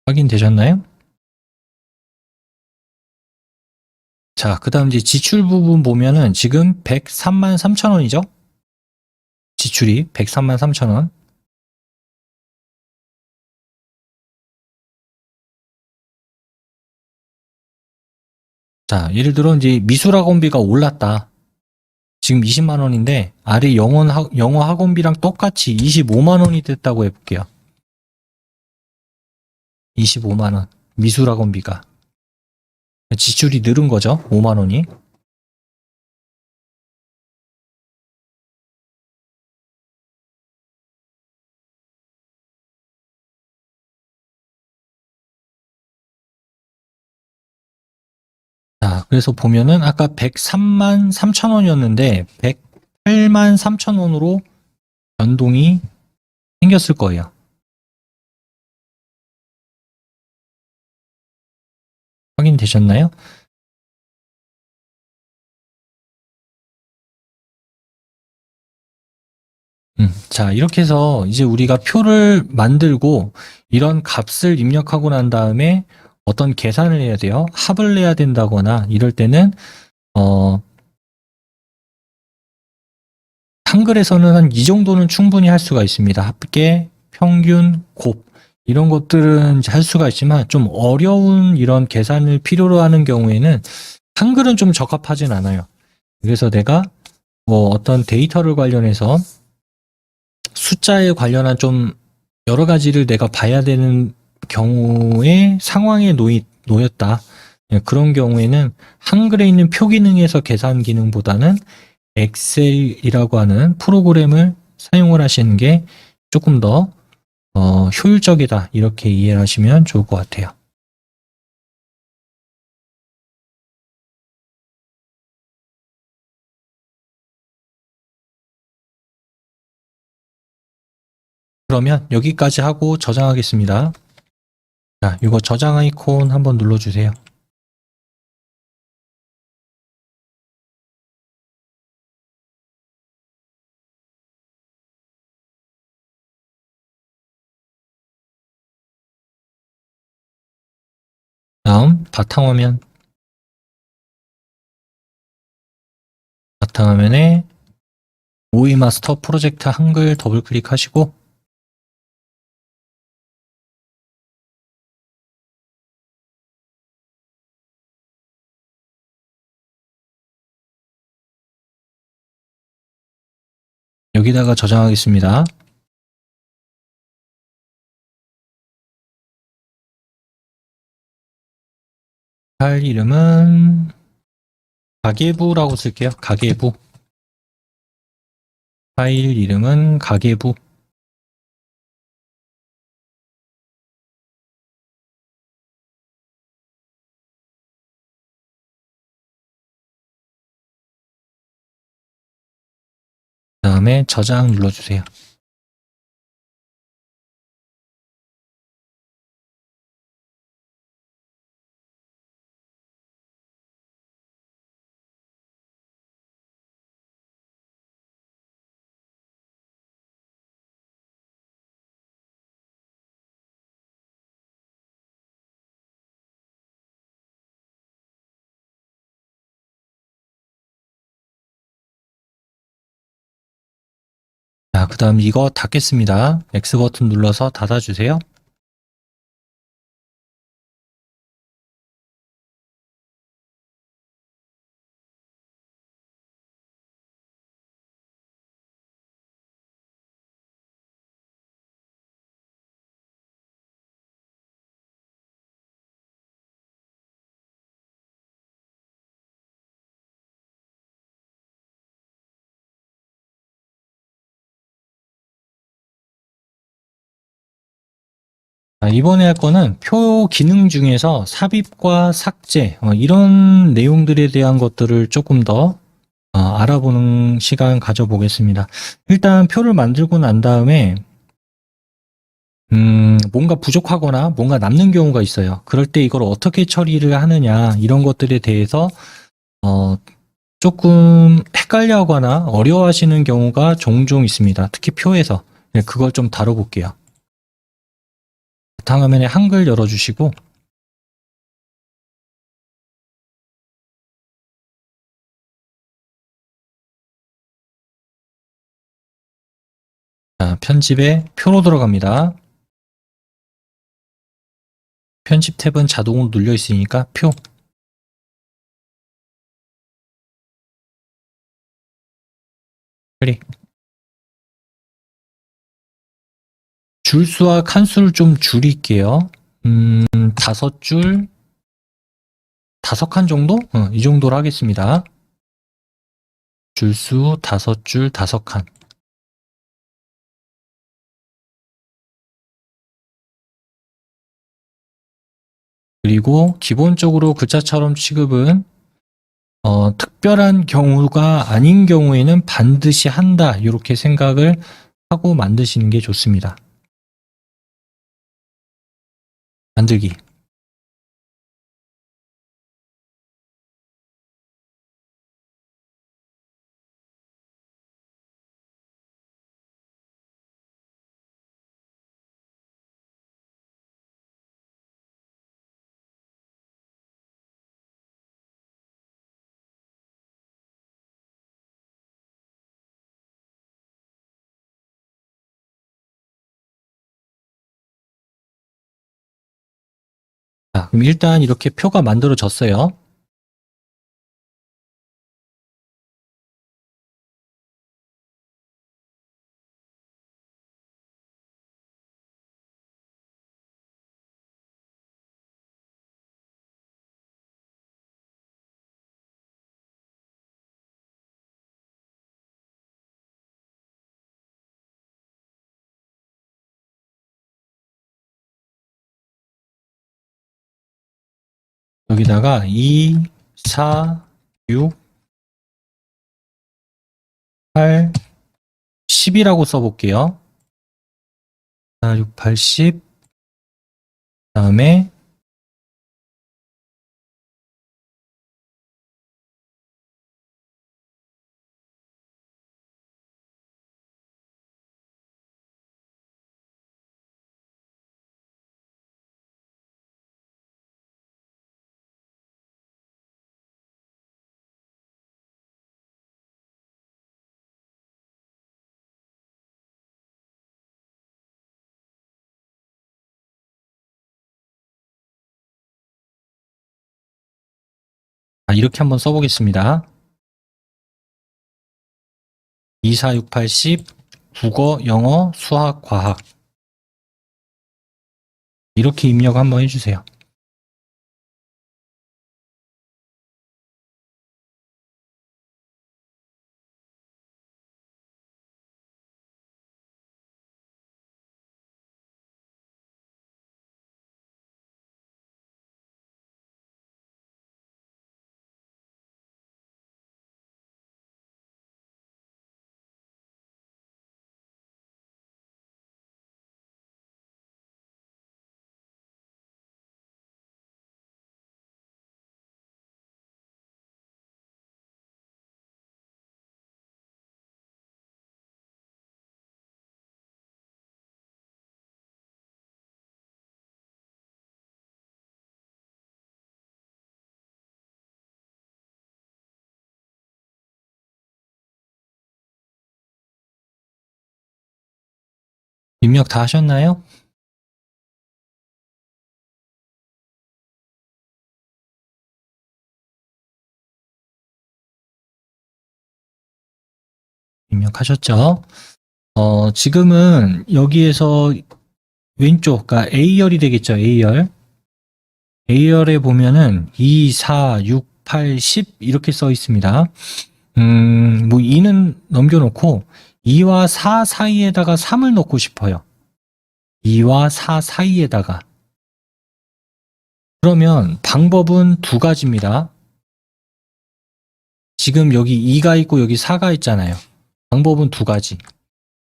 확인되셨나요? 자, 그 다음 이제 지출 부분 보면은 지금 103만 3천 원이죠? 지출이 103만 3천 원. 자, 예를 들어 이제 미술학원비가 올랐다. 지금 20만 원인데 아래 영어 학원비랑 똑같이 25만 원이 됐다고 해볼게요. 25만 원. 미술학원비가. 지출이 늘은 거죠. 5만 원이. 자, 그래서 보면은 아까 103만 3천 원이었는데 108만 3천 원으로 변동이 생겼을 거예요. 확인되셨나요? 자, 이렇게 해서 이제 우리가 표를 만들고 이런 값을 입력하고 난 다음에 어떤 계산을 해야 돼요. 합을 내야 된다거나 이럴 때는 한글에서는 한 이 정도는 충분히 할 수가 있습니다. 합계, 평균, 곱 이런 것들은 이제 할 수가 있지만 좀 어려운 이런 계산을 필요로 하는 경우에는 한글은 좀 적합하진 않아요. 그래서 내가 뭐 어떤 데이터를 관련해서 숫자에 관련한 좀 여러 가지를 내가 봐야 되는 경우에 상황에 놓였다. 예, 그런 경우에는 한글에 있는 표 기능에서 계산 기능보다는 엑셀이라고 하는 프로그램을 사용을 하시는 게 조금 더 효율적이다. 이렇게 이해를 하시면 좋을 것 같아요. 그러면 여기까지 하고 저장하겠습니다. 자, 이거 저장 아이콘 한번 눌러주세요. 다음 바탕화면에 오이 마스터 프로젝트 한글 더블 클릭하시고 여기다가 저장하겠습니다. 파일 이름은 가계부라고 쓸게요. 가계부. 파일 이름은 가계부. 그 다음에 저장 눌러주세요. 자, 그 다음 이거 닫겠습니다. X 버튼 눌러서 닫아주세요. 자, 이번에 할 거는 표 기능 중에서 삽입과 삭제 이런 내용들에 대한 것들을 조금 더 알아보는 시간 가져보겠습니다. 일단 표를 만들고 난 다음에 뭔가 부족하거나 뭔가 남는 경우가 있어요. 그럴 때 이걸 어떻게 처리를 하느냐 이런 것들에 대해서 어, 조금 헷갈려하거나 어려워하시는 경우가 종종 있습니다. 특히 표에서. 네, 그걸 좀 다뤄볼게요. 바탕화면에 한글 열어주시고 자, 편집에 표로 들어갑니다. 편집 탭은 자동으로 눌려 있으니까 표. 클릭. 줄수와 칸수를 좀 줄일게요. 5줄, 5칸 정도? 이 정도로 하겠습니다. 줄수 5줄, 5칸. 그리고 기본적으로 글자처럼 취급은 특별한 경우가 아닌 경우에는 반드시 한다. 이렇게 생각을 하고 만드시는 게 좋습니다. 만들기. 자, 그럼 일단 이렇게 표가 만들어졌어요. 여기다가 2, 4, 6, 8, 10이라고 써볼게요. 4, 6, 8, 10. 다음에 이렇게 한번 써보겠습니다. 2, 4, 6, 8, 10, 국어, 영어, 수학, 과학. 이렇게 입력 한번 해주세요. 입력 다 하셨나요? 입력하셨죠? 지금은 여기에서 왼쪽, 그러니까 A열이 되겠죠, A열. A열에 보면은 2, 4, 6, 8, 10 이렇게 써 있습니다. 뭐 2는 넘겨놓고 2와 4 사이에다가 3을 넣고 싶어요. 2와 4 사이에다가. 그러면 방법은 두 가지입니다. 지금 여기 2가 있고 여기 4가 있잖아요. 방법은 두 가지.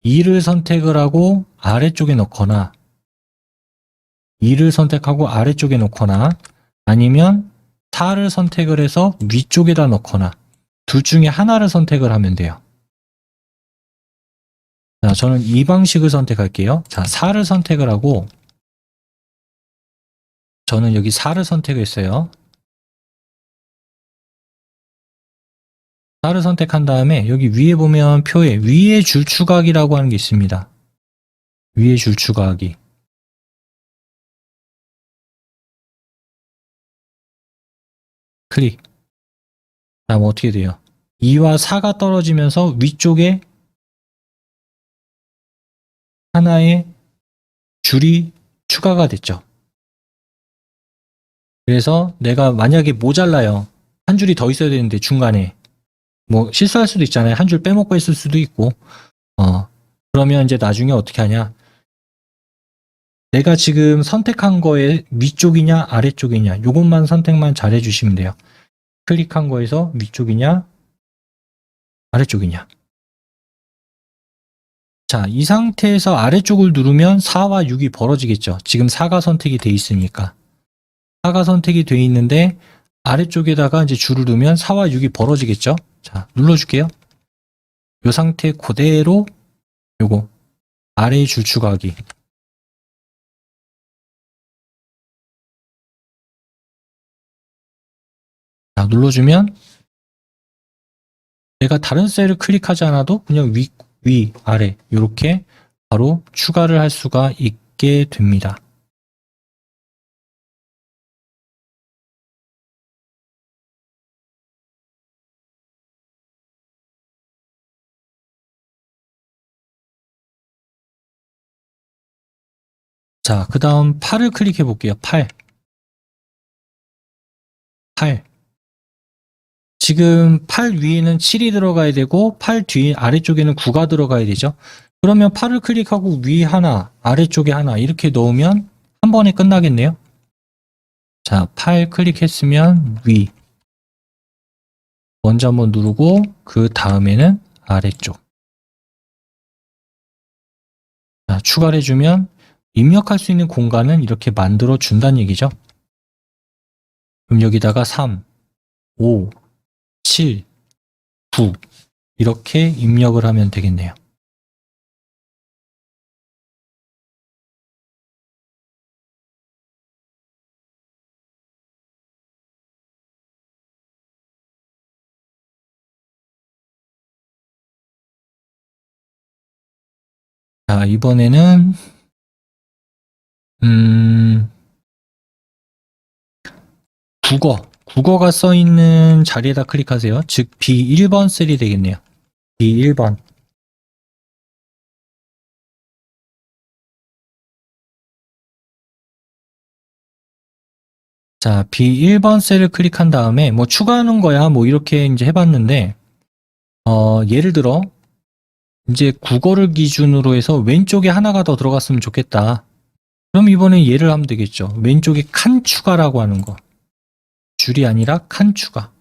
2를 선택을 하고 아래쪽에 넣거나 2를 선택하고 아래쪽에 놓거나 아니면 4를 선택을 해서 위쪽에다 넣거나 둘 중에 하나를 선택을 하면 돼요. 자, 저는 이 방식을 선택할게요. 자, 4를 선택을 하고 저는 여기 4를 선택했어요. 4를 선택한 다음에 여기 위에 보면 표에 위에 줄추가기라고 하는 게 있습니다. 위에 줄추가기. 클릭. 다음 어떻게 돼요? 2와 4가 떨어지면서 위쪽에 하나의 줄이 추가가 됐죠. 그래서 내가 만약에 모자라요. 한 줄이 더 있어야 되는데 중간에 뭐 실수할 수도 있잖아요. 한 줄 빼먹고 했을 수도 있고. 그러면 이제 나중에 어떻게 하냐? 내가 지금 선택한 거에 위쪽이냐 아래쪽이냐 요것만 선택만 잘 해주시면 돼요. 클릭한 거에서 위쪽이냐 아래쪽이냐. 자, 이 상태에서 아래쪽을 누르면 4와 6이 벌어지겠죠. 지금 4가 선택이 돼 있으니까. 4가 선택이 돼 있는데 아래쪽에다가 이제 줄을 두면 4와 6이 벌어지겠죠. 자, 눌러줄게요. 이 상태 그대로 요거 아래의 줄 추가하기. 자, 눌러주면 내가 다른 셀을 클릭하지 않아도 그냥 위, 아래 이렇게 바로 추가를 할 수가 있게 됩니다. 자, 그 다음 8을 클릭해 볼게요. 8. 지금 8 위에는 7이 들어가야 되고 8 뒤 아래쪽에는 9가 들어가야 되죠. 그러면 8을 클릭하고 위 하나, 아래쪽에 하나 이렇게 넣으면 한 번에 끝나겠네요. 자, 8 클릭했으면 위 먼저 한번 누르고 그 다음에는 아래쪽. 자, 추가를 해주면 입력할 수 있는 공간은 이렇게 만들어 준다는 얘기죠. 그럼 여기다가 3, 5, 7, 9 이렇게 입력을 하면 되겠네요. 자, 이번에는 국어가 써 있는 자리에다 클릭하세요. 즉 B1번 셀이 되겠네요. B1번. 자, B1번 셀을 클릭한 다음에 뭐 추가하는 거야 뭐 이렇게 이제 해봤는데 예를 들어 이제 국어를 기준으로 해서 왼쪽에 하나가 더 들어갔으면 좋겠다. 그럼 이번에 예를 하면 되겠죠. 왼쪽에 칸 추가라고 하는 거. 줄이 아니라 칸 추가.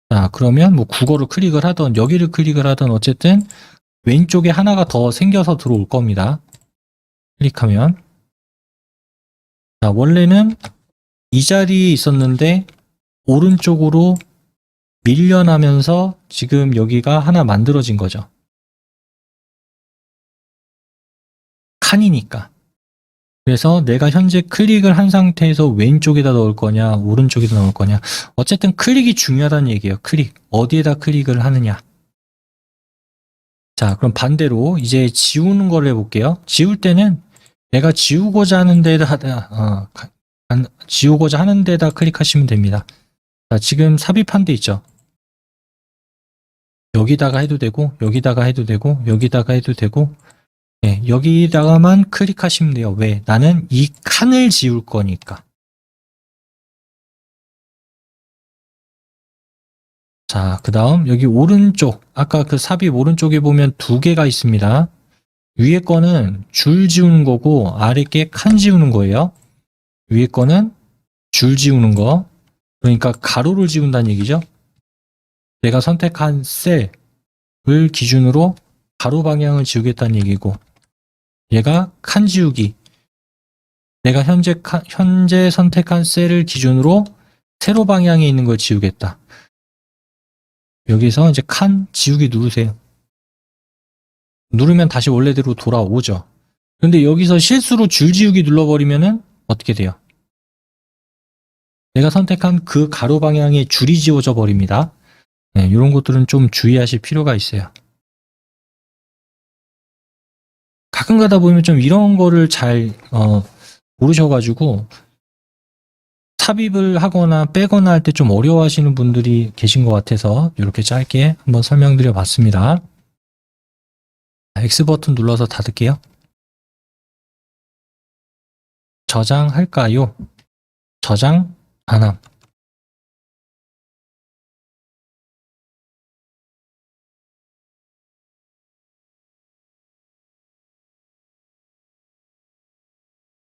자, 그러면 뭐 국어를 클릭을 하던 여기를 클릭을 하던 어쨌든 왼쪽에 하나가 더 생겨서 들어올 겁니다. 클릭하면 자, 원래는 이 자리에 있었는데 오른쪽으로 밀려나면서 지금 여기가 하나 만들어진 거죠. 칸이니까. 그래서 내가 현재 클릭을 한 상태에서 왼쪽에다 넣을 거냐 오른쪽에다 넣을 거냐 어쨌든 클릭이 중요하다는 얘기예요. 클릭. 어디에다 클릭을 하느냐. 자, 그럼 반대로 이제 지우는 걸 해볼게요. 지울 때는 내가 지우고자 하는 데다 클릭하시면 됩니다. 자, 지금 삽입한 데 있죠. 여기다가 해도 되고 여기다가 해도 되고 여기다가 해도 되고 네, 여기다가만 클릭하시면 돼요. 왜? 나는 이 칸을 지울 거니까. 자, 그 다음 여기 오른쪽 아까 그 삽입 오른쪽에 보면 두 개가 있습니다. 위에 거는 줄 지우는 거고 아래 게 칸 지우는 거예요. 위에 거는 줄 지우는 거 그러니까 가로를 지운다는 얘기죠. 내가 선택한 셀을 기준으로 가로 방향을 지우겠다는 얘기고 얘가 칸 지우기 내가 현재 선택한 셀을 기준으로 세로 방향에 있는 걸 지우겠다. 여기서 이제 칸 지우기 누르세요. 누르면 다시 원래대로 돌아오죠. 근데 여기서 실수로 줄 지우기 눌러버리면은 어떻게 돼요? 내가 선택한 그 가로 방향의 줄이 지워져 버립니다. 네, 이런 것들은 좀 주의하실 필요가 있어요. 가끔 가다 보면 좀 이런 거를 잘 모르셔가지고 삽입을 하거나 빼거나 할 때 좀 어려워하시는 분들이 계신 것 같아서 이렇게 짧게 한번 설명드려 봤습니다. X 버튼 눌러서 닫을게요. 저장할까요? 저장 안 함.